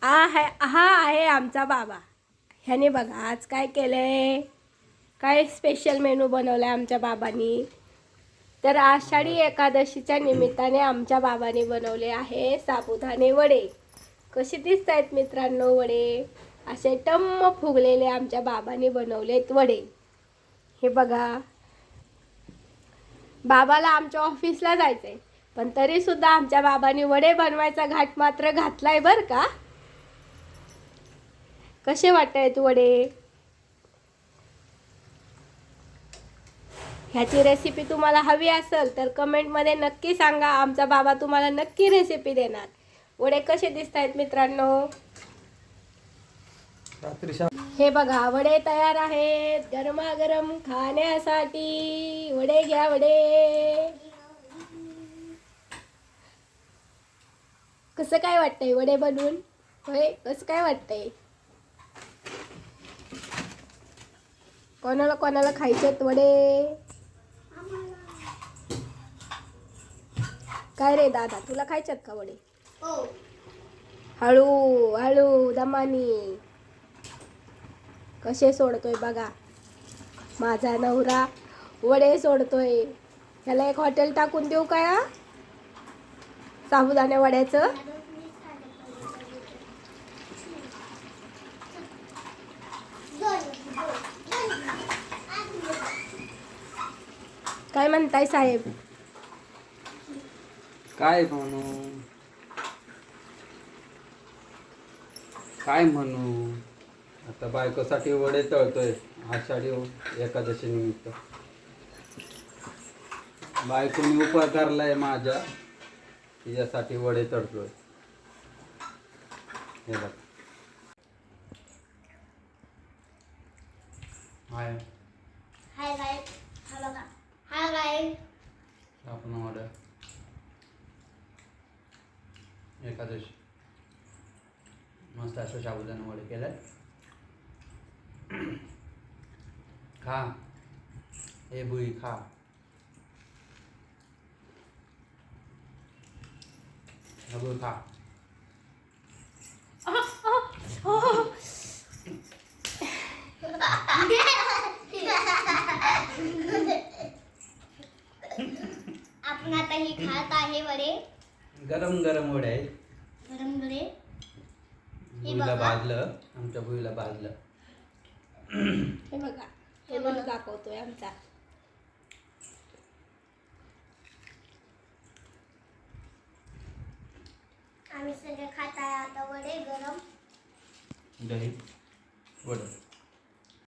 हा आहे आमचा बाबा. ह्याने बघा आज काय केलंय, काय स्पेशल मेनू बनवलाय आमच्या बाबांनी. तर आषाढी एकादशीच्या निमित्ताने आमच्या बाबांनी बनवले आहे साबुदाणे वडे. कसे दिसत आहेत मित्रांनो वडे, असे टम्म फुगलेले आमच्या बाबांनी बनवलेत वडे. हे बघा, बाबाला आमच्या ऑफिसला जायचंय पण तरी सुद्धा आमच्या बाबांनी वडे बनवायचा घाट मात्र घातलाय बर का. कसे वाटतायत वडे? ह्याची रेसिपी तुम्हाला हवी असेल तर कमेंटमध्ये नक्की सांगा. आमचा बाबा तुम्हाला नक्की रेसिपी देणार. वडे कसे दिसत आहेत मित्रांनो? हे बघा वडे तयार आहेत गरमागरम खाण्यासाठी. वडे घ्या वडे. कसं काय वाटतंय वडे बनवून? होय, कसं काय वाटतंय? कोणाला कोणाला खायचेत वडे? काय रे दादा, तुला खायच्यात का वडे? हो. हळू हळू दमानी. कसे सोडतोय बघा माझा नवरा, वडे सोडतोय. ह्याला एक हॉटेल टाकून देऊ का साबुदाणे वड्याचं? काय म्हणताय साहेब? काय म्हणू काय म्हणू आता बायकोसाठी वडे तळतोय आषाढी एकादशी निमित्त. बायकोनी उपवास धरलाय माझ्या, तिच्यासाठी वडे तळतोय. हे बघ. हाय हाय गाइस, हा बघा. Hi guys. आपण वडे एकादशी मस्त असं साबुदाणा वडे केलाय. खा हे बुई खा. बुई खा. आपण आता ही खात आहे वडे. गरम गरम वडे आहेत. गरम वडे. बुईला भाजलं, आमच्या बुईला भाजलं. हे बघा, हे बघ दाखवतोय आमचा. आम्ही सगळे खात आहे आता वडे गरम. दही वडे.